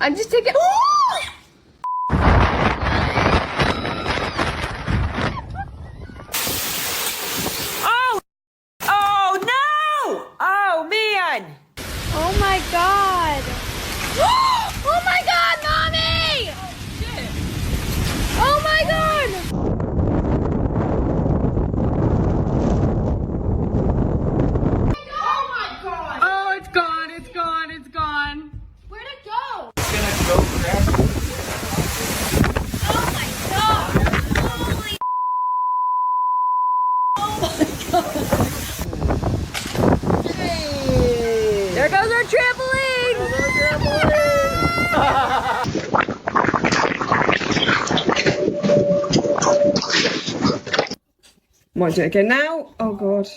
I'm just taking. Oh! Oh no! Oh man! Oh my god. Oh my god, Mommy! Oh shit! Oh my god! Oh my god! Oh, it's gone! It's gone! It's gone! Where'd it go? It's gonna go forever. Oh my god! Holy. Oh my god! There goes our trampoline! Watch it again now. Oh god.